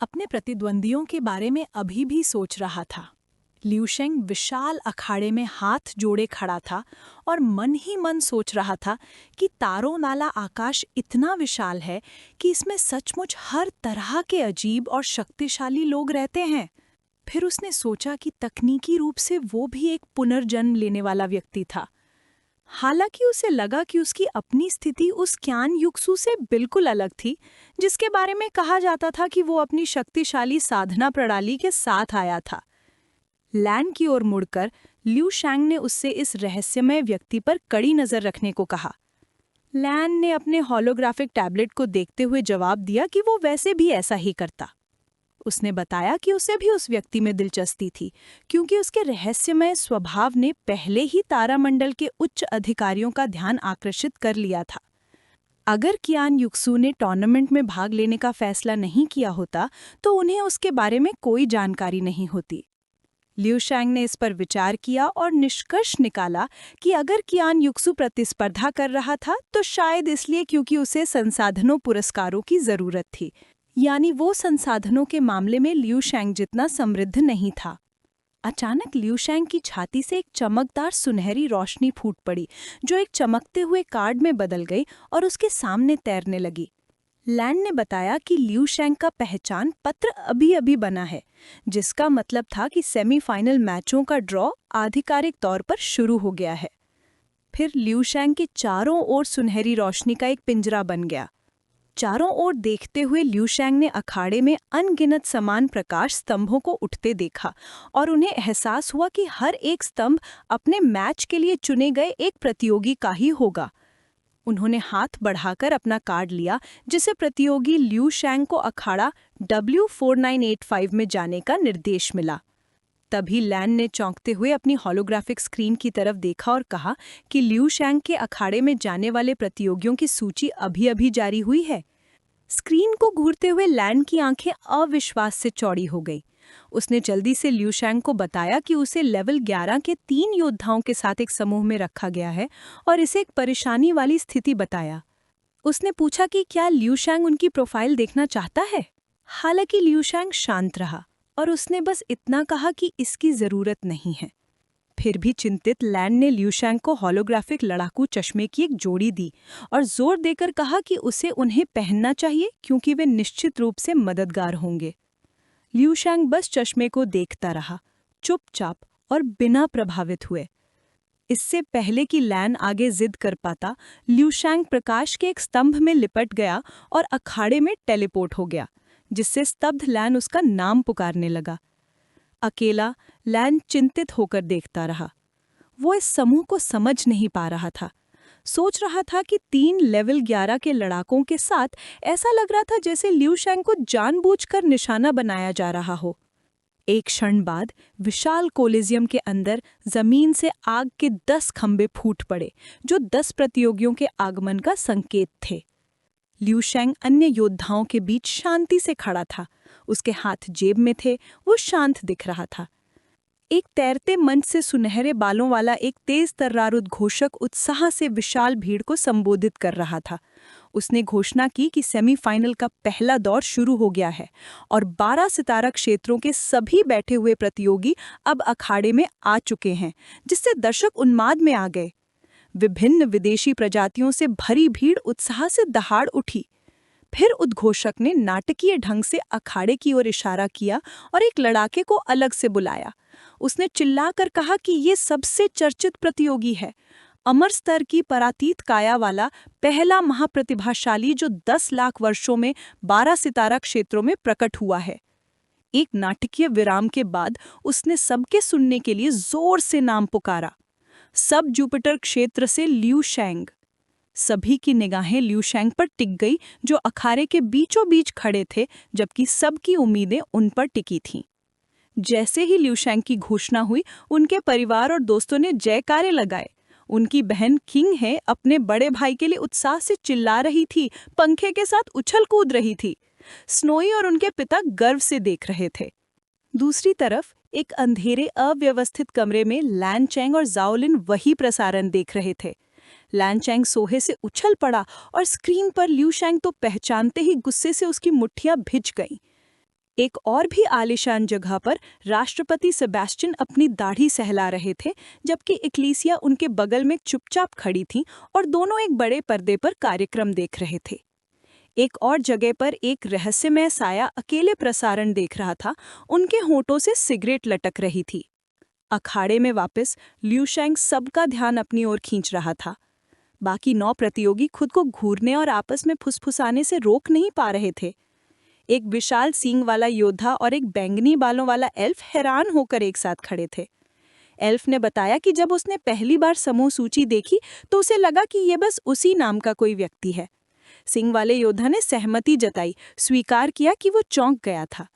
अपने प्रतिद्वंदियों के बारे में अभी भी सोच रहा था। लिू शेंग विशाल अखाड़े में हाथ जोड़े खड़ा था और मन ही मन सोच रहा था कि तारों वाला आकाश इतना विशाल है कि इसमें सचमुच हर तरह के अजीब और शक्तिशाली लोग रहते हैं। फिर उसने सोचा कि तकनीकी रूप से वो भी एक पुनर्जन्म लेने वाला व्यक्ति था। हालांकि उसे लगा कि उसकी अपनी स्थिति उस क्यान युक्सु से बिल्कुल अलग थी, जिसके बारे में कहा जाता था कि वो अपनी शक्तिशाली साधना प्रणाली के साथ आया था। लैन की ओर मुड़कर लिू शैंग ने उससे इस रहस्यमय व्यक्ति पर कड़ी नजर रखने को कहा। लैन ने अपने होलोग्राफिक टैबलेट को देखते हुए जवाब दिया कि वो वैसे भी ऐसा ही करता। उसने बताया कि उसे भी उस व्यक्ति में दिलचस्पी थी, क्योंकि उसके रहस्यमय स्वभाव ने पहले ही तारामंडल के उच्च अधिकारियों का ध्यान आकर्षित कर लिया था। अगर कियान युक्सु ने टूर्नामेंट में भाग लेने का फैसला नहीं किया होता तो उन्हें उसके बारे में कोई जानकारी नहीं होती। लिू शैंग ने इस पर विचार किया और निष्कर्ष निकाला कि अगर कियान युक्सु प्रतिस्पर्धा कर रहा था तो शायद इसलिए क्योंकि उसे संसाधनों पुरस्कारों की जरूरत थी, यानी वो संसाधनों के मामले में लिू शैंग जितना समृद्ध नहीं था। अचानक लिू शैंग की छाती से एक चमकदार सुनहरी रोशनी फूट पड़ी, जो एक चमकते हुए कार्ड में बदल गई और उसके सामने तैरने लगी। लैंड ने बताया कि लिू शैंग का पहचान पत्र अभी अभी बना है, जिसका मतलब था कि सेमीफाइनल मैचों का ड्रॉ आधिकारिक तौर पर शुरू हो गया है। फिर लिू शैंग के चारों ओर सुनहरी रोशनी का एक पिंजरा बन गया। चारों ओर देखते हुए लिू शैंग ने अखाड़े में अनगिनत समान प्रकाश स्तंभों को उठते देखा और उन्हें एहसास हुआ कि हर एक स्तंभ अपने मैच के लिए चुने गए एक प्रतियोगी का ही होगा। उन्होंने हाथ बढ़ाकर अपना कार्ड लिया, जिसे प्रतियोगी लिू शैंग को अखाड़ा W4985 में जाने का निर्देश मिला। तभी लैन ने चौंकते हुए अपनी होलोग्राफिक स्क्रीन की तरफ देखा और कहा कि लिू शैंग के अखाड़े में जाने वाले प्रतियोगियों की सूची अभी-अभी जारी हुई है। स्क्रीन को घूरते हुए लैन की आंखें अविश्वास से चौड़ी हो गईं। उसने जल्दी से लिू शैंग को बताया कि उसे लेवल 11 के 3 योद्धाओं के साथ एक समूह में रखा गया है और इसे एक परेशानी वाली स्थिति बताया। उसने पूछा कि क्या लिू शैंग उनकी प्रोफाइल देखना चाहता है। हालांकि लिू शैंग शांत रहा और उसने बस इतना कहा कि इसकी जरूरत नहीं है। फिर भी चिंतित लैन ने लिू शैंग को होलोग्राफिक लड़ाकू चश्मे की एक जोड़ी दी और जोर देकर कहा कि उसे उन्हें पहनना चाहिए, क्योंकि वे निश्चित रूप से मददगार होंगे। लिू शैंग बस चश्मे को देखता रहा, चुपचाप और बिना प्रभावित हुए। इससे पहले कि लैन आगे जिद कर पाता, लिू शैंग प्रकाश के एक स्तंभ में लिपट गया और अखाड़े में टेलीपोर्ट हो गया, जिससे स्तब्ध लैन उसका नाम पुकारने लगा। अकेला लैन चिंतित होकर देखता रहा। वो इस समूह को समझ नहीं पा रहा था। सोच रहा था कि 3 लेवल 11 के लड़ाकों के साथ ऐसा लग रहा था जैसे लिू शैंग को जानबूझकर निशाना बनाया जा रहा हो। एक क्षण बाद विशाल कोलिजियम के अंदर जमीन से आग के 10 खंभे फूट पड़े, जो 10 प्रतियोगियों के आगमन का संकेत थे। लिू शैंग अन्य योद्धाओं के बीच शांति से खड़ा था। उसके हाथ जेब में थे, वो शांत दिख रहा था। एक तैरते मंच से सुनहरे बालों वाला एक तेज तर्रार उद्घोषक उत्साह से विशाल भीड़ को संबोधित कर रहा था। उसने घोषणा की कि सेमीफाइनल का पहला दौर शुरू हो गया है और 12 सितारा क्षेत्रों के सभी बैठे हुए प्रतियोगी अब अखाड़े में आ चुके हैं, जिससे दर्शक उन्माद में आ गए। विभिन्न विदेशी प्रजातियों से भरी भीड़ उत्साह से दहाड़ उठी। फिर उद्घोषक ने नाटकीय ढंग से अखाड़े की ओर इशारा किया और एक लड़ाके को अलग से बुलाया। उसने चिल्लाकर कहा कि ये सबसे चर्चित प्रतियोगी है, अमर स्तर की परातीत काया वाला पहला महाप्रतिभाशाली जो 10 लाख वर्षों में 12 सितारा क्षेत्रों में प्रकट हुआ है। एक नाटकीय विराम के बाद उसने सबके सुनने के लिए जोर से नाम पुकारा। सब जुपिटर क्षेत्र से लिू शैंग। सभी की निगाहें लिू शैंग पर टिक गई, जो अखाड़े के बीचों बीच खड़े थे, जबकि सबकी उम्मीदें उन पर टिकी थीं। जैसे ही लिू शैंग की घोषणा हुई, उनके परिवार और दोस्तों ने जयकारे लगाए। उनकी बहन किंग है अपने बड़े भाई के लिए उत्साह से चिल्ला रही थी, पंखे के साथ उछल कूद रही थी। स्नोई और उनके पिता गर्व से देख रहे थे। दूसरी तरफ एक अंधेरे अव्यवस्थित कमरे में लैन चैंग और जाओलिन वही प्रसारण देख रहे थे। लैन चैंग सोहे से उछल पड़ा और स्क्रीन पर लिू शैंग तो पहचानते ही गुस्से से उसकी मुट्ठियां भिज गईं। एक और भी आलीशान जगह पर राष्ट्रपति सेबेस्टियन अपनी दाढ़ी सहला रहे थे, जबकि इक्लीसिया उनके बगल में चुपचाप खड़ी थी और दोनों एक बड़े पर्दे पर कार्यक्रम देख रहे थे। एक और जगह पर एक रहस्यमय साया अकेले प्रसारण देख रहा था, उनके होठों से सिगरेट लटक रही थी। अखाड़े में वापस ल्यूशेंग सबका ध्यान अपनी ओर खींच रहा था। बाकी 9 प्रतियोगी खुद को घूरने और आपस में फुसफुसाने से रोक नहीं पा रहे थे। एक विशाल सींग वाला योद्धा और एक बैंगनी बालों वाला एल्फ हैरान होकर एक साथ खड़े थे। एल्फ ने बताया कि जब उसने पहली बार समूह सूची देखी तो उसे लगा कि ये बस उसी नाम का कोई व्यक्ति है। सिंग वाले योद्धा ने सहमति जताई, स्वीकार किया कि वो चौंक गया था।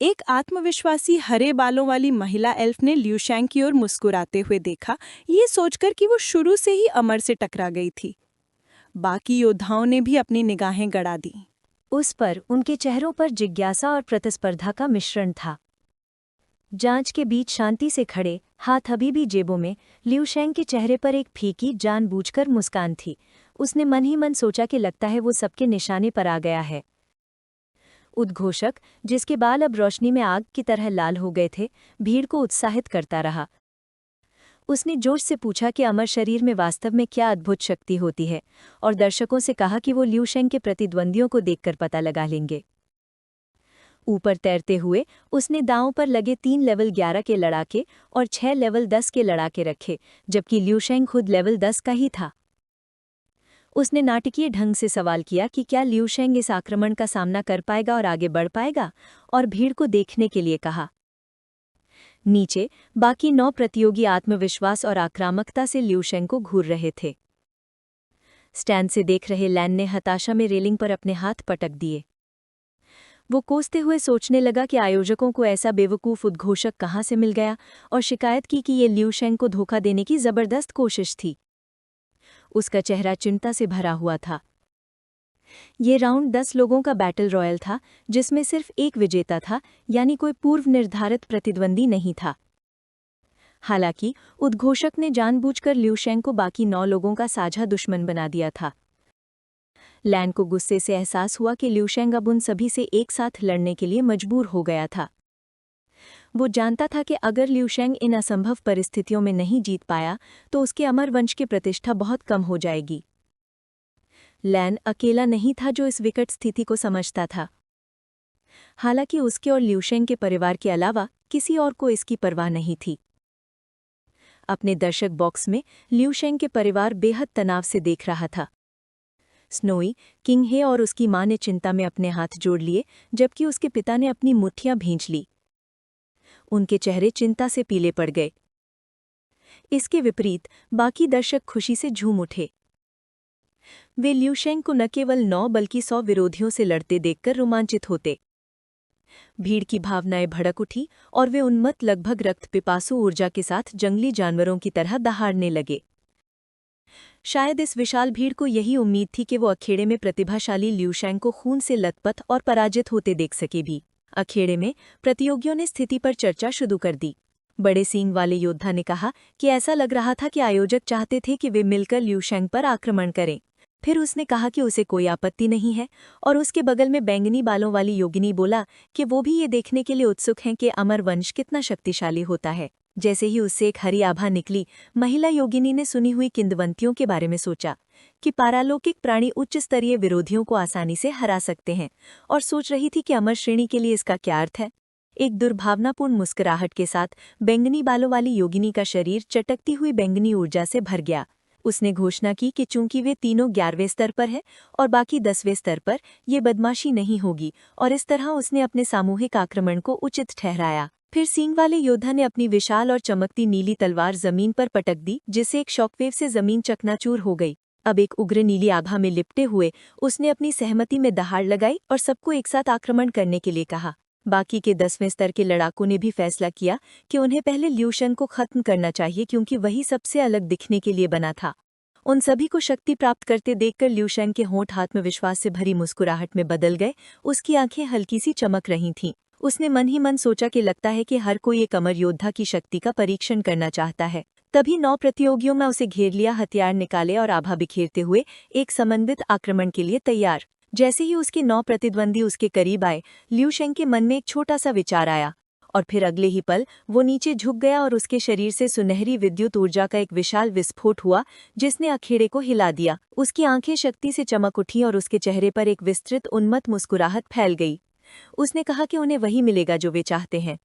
एक आत्मविश्वासी हरे बालों वाली महिला एल्फ ने ल्यूशेंग की ओर मुस्कुराते हुए देखा, ये सोचकर कि वो शुरू से ही अमर से टकरा गई थी। बाकी योद्धाओं ने भी अपनी निगाहें गड़ा दी। उस पर उनके चेहरों पर जिज्ञासा और प्रतिस्पर्धा का मिश्रण था। जांच के बीच शांति से खड़े, हाथ अभी भी जेबों में, ल्यूशेंग के चेहरे पर एक फीकी जानबूझकर मुस्कान थी। उसने मन ही मन सोचा कि लगता है वो सबके निशाने पर आ गया है। उद्घोषक, जिसके बाल अब रोशनी में आग की तरह लाल हो गए थे, भीड़ को उत्साहित करता रहा। उसने जोश से पूछा कि अमर शरीर में वास्तव में क्या अद्भुत शक्ति होती है, और दर्शकों से कहा कि वो ल्यूशेंग के प्रतिद्वंदियों को देखकर पता लगा लेंगे। ऊपर तैरते हुए उसने दांव पर लगे 3 लेवल 11 के लड़ाके और 6 लेवल 10 के लड़ाके रखे, जबकि ल्यूशेंग खुद लेवल 10 का ही था। उसने नाटकीय ढंग से सवाल किया कि क्या ल्यूशेंग इस आक्रमण का सामना कर पाएगा और आगे बढ़ पाएगा, और भीड़ को देखने के लिए कहा। नीचे बाकी 9 प्रतियोगी आत्मविश्वास और आक्रामकता से ल्यूशेंग को घूर रहे थे। स्टैंड से देख रहे लैन ने हताशा में रेलिंग पर अपने हाथ पटक दिए। वो कोसते हुए सोचने लगा कि आयोजकों को ऐसा बेवकूफ़ उद्घोषक कहाँ से मिल गया, और शिकायत की कि ये ल्यूशेंग को धोखा देने की ज़बरदस्त कोशिश थी। उसका चेहरा चिंता से भरा हुआ था। ये राउंड 10 लोगों का बैटल रॉयल था, जिसमें सिर्फ एक विजेता था, यानी कोई पूर्व निर्धारित प्रतिद्वंदी नहीं था। हालांकि उद्घोषक ने जानबूझकर ल्यूशेंग को बाकी 9 लोगों का साझा दुश्मन बना दिया था। लैन को गुस्से से एहसास हुआ कि ल्यूशेंग अब उन सभी से एक साथ लड़ने के लिए मजबूर हो गया था। वो जानता था कि अगर ल्यूशेंग इन असंभव परिस्थितियों में नहीं जीत पाया तो उसके अमर वंश की प्रतिष्ठा बहुत कम हो जाएगी। लैन अकेला नहीं था जो इस विकट स्थिति को समझता था। हालांकि उसके और ल्यूशेंग के परिवार के अलावा किसी और को इसकी परवाह नहीं थी। अपने दर्शक बॉक्स में ल्यूशेंग के परिवार बेहद तनाव से देख रहा था। स्नोई, किंगहे और उसकी मां ने चिंता में अपने हाथ जोड़ लिए, जबकि उसके पिता ने अपनी मुट्ठियां भींच ली। उनके चेहरे चिंता से पीले पड़ गए। इसके विपरीत बाकी दर्शक खुशी से झूम उठे। वे ल्यूशेंग को न केवल 9 बल्कि 100 विरोधियों से लड़ते देखकर रोमांचित होते। भीड़ की भावनाएं भड़क उठी और वे उन्मत्त, लगभग रक्त पिपासु ऊर्जा के साथ जंगली जानवरों की तरह दहाड़ने लगे। शायद इस विशाल भीड़ को यही उम्मीद थी कि वो अखेड़े में प्रतिभाशाली ल्यूशेंग को खून से लथपथ और पराजित होते देख सके भी। अखेड़े में प्रतियोगियों ने स्थिति पर चर्चा शुरू कर दी। बड़े सींग वाले योद्धा ने कहा कि ऐसा लग रहा था कि आयोजक चाहते थे कि वे मिलकर ल्यूशेंग पर आक्रमण करें। फिर उसने कहा कि उसे कोई आपत्ति नहीं है, और उसके बगल में बैंगनी बालों वाली योगिनी बोला कि वो भी ये देखने के लिए उत्सुक हैं कि अमर वंश कितना शक्तिशाली होता है। जैसे ही उससे एक हरी आभा निकली, महिला योगिनी ने सुनी हुई किंवदंतियों के बारे में सोचा कि पारालौकिक प्राणी उच्च स्तरीय विरोधियों को आसानी से हरा सकते हैं, और सोच रही थी कि अमर श्रेणी के लिए इसका क्या अर्थ है। एक दुर्भावनापूर्ण मुस्कुराहट के साथ बैंगनी बालों वाली योगिनी का शरीर चटकती हुई बैंगनी ऊर्जा से भर गया। उसने घोषणा की कि चूंकि वे तीनों 11वें स्तर पर हैं और बाकी 10वें स्तर पर, ये बदमाशी नहीं होगी, और इस तरह उसने अपने सामूहिक आक्रमण को उचित ठहराया। फिर सींग वाले योद्धा ने अपनी विशाल और चमकती नीली तलवार जमीन पर पटक दी, जिससे एक शॉकवेव से जमीन चकनाचूर हो गई। अब एक उग्र नीली आभा में लिपटे हुए उसने अपनी सहमति में दहाड़ लगाई और सबको एक साथ आक्रमण करने के लिए कहा। बाकी के 10वें स्तर के लड़ाकों ने भी फैसला किया कि उन्हें पहले ल्यूशेंग को खत्म करना चाहिए, क्योंकि वही सबसे अलग दिखने के लिए बना था। उन सभी को शक्ति प्राप्त करते देखकर ल्यूशेंग के होंठ आत्मविश्वास से भरी मुस्कुराहट में बदल गए। उसकी आंखें हल्की सी चमक रही थीं। उसने मन ही मन सोचा कि लगता है कि हर कोई एक अमर योद्धा की शक्ति का परीक्षण करना चाहता है। तभी 9 प्रतियोगियों में उसे घेर लिया, हथियार निकाले और आभा बिखेरते हुए एक समन्वित आक्रमण के लिए तैयार। जैसे ही उसके 9 प्रतिद्वंदी उसके करीब आए, लिू शेंग के मन में एक छोटा सा विचार आया और फिर अगले ही पल वो नीचे झुक गया और उसके शरीर से सुनहरी विद्युत ऊर्जा का एक विशाल विस्फोट हुआ जिसने अखेड़े को हिला दिया। उसकी आंखें शक्ति से चमक उठी और उसके चेहरे पर एक विस्तृत उन्मत्त मुस्कुराहट फैल गई। उसने कहा कि उन्हें वही मिलेगा जो वे चाहते हैं।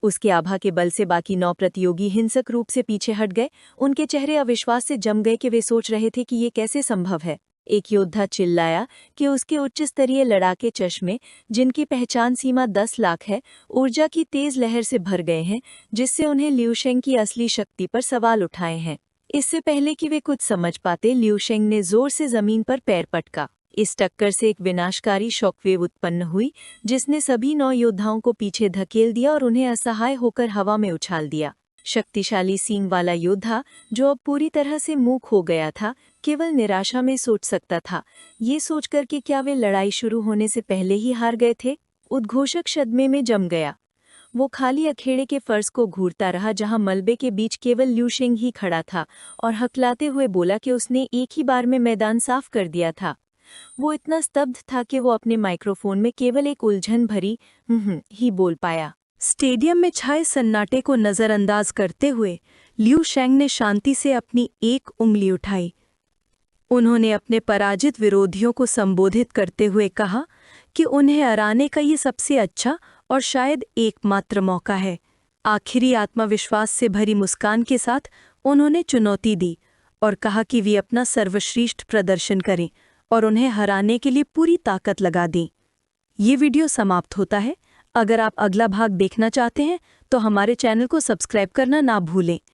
उसके आभा के बल से बाकी 9 प्रतियोगी हिंसक रूप से पीछे हट गए। उनके चेहरे अविश्वास से जम गए कि वे सोच रहे थे कि ये कैसे संभव है। एक योद्धा चिल्लाया कि उसके उच्च स्तरीय लड़ाके चश्मे, जिनकी पहचान सीमा 10 लाख है, ऊर्जा की तेज लहर से भर गए हैं, जिससे उन्हें लिू शेंग की असली शक्ति पर सवाल उठाए हैं। इससे पहले कि वे कुछ समझ पाते, लिू शेंग ने जोर से जमीन पर पैर पटका। इस टक्कर से एक विनाशकारी शॉकवेव उत्पन्न हुई जिसने सभी 9 योद्धाओं को पीछे धकेल दिया और उन्हें असहाय होकर हवा में उछाल दिया। शक्तिशाली सींग वाला योद्धा, जो अब पूरी तरह से मूक हो गया था, केवल निराशा में सोच सकता था, ये सोचकर कि क्या वे लड़ाई शुरू होने से पहले ही हार गए थे। उद्घोषक सदमे में जम गया। वो खाली अखेड़े के फर्श को घूरता रहा जहां मलबे के बीच केवल लिू शेंग ही खड़ा था और हकलाते हुए बोला कि उसने एक ही बार में मैदान साफ कर दिया था। वो इतना स्तब्ध था कि वो अपने माइक्रोफोन में केवल एक उलझन भरी ही बोल पाया। स्टेडियम में छाए सन्नाटे को नजरअंदाज करते हुए लिू शेंग ने शांति से अपनी एक उंगली उठाई। उन्होंने अपने पराजित विरोधियों को संबोधित करते हुए कहा कि उन्हें हराने का ये सबसे अच्छा और शायद एकमात्र मौका है। आखिरी आत्मविश्वास से भरी मुस्कान के साथ उन्होंने चुनौती दी और कहा कि वे अपना सर्वश्रेष्ठ प्रदर्शन करें और उन्हें हराने के लिए पूरी ताकत लगा दें। ये वीडियो समाप्त होता है। अगर आप अगला भाग देखना चाहते हैं तो हमारे चैनल को सब्सक्राइब करना ना भूलें।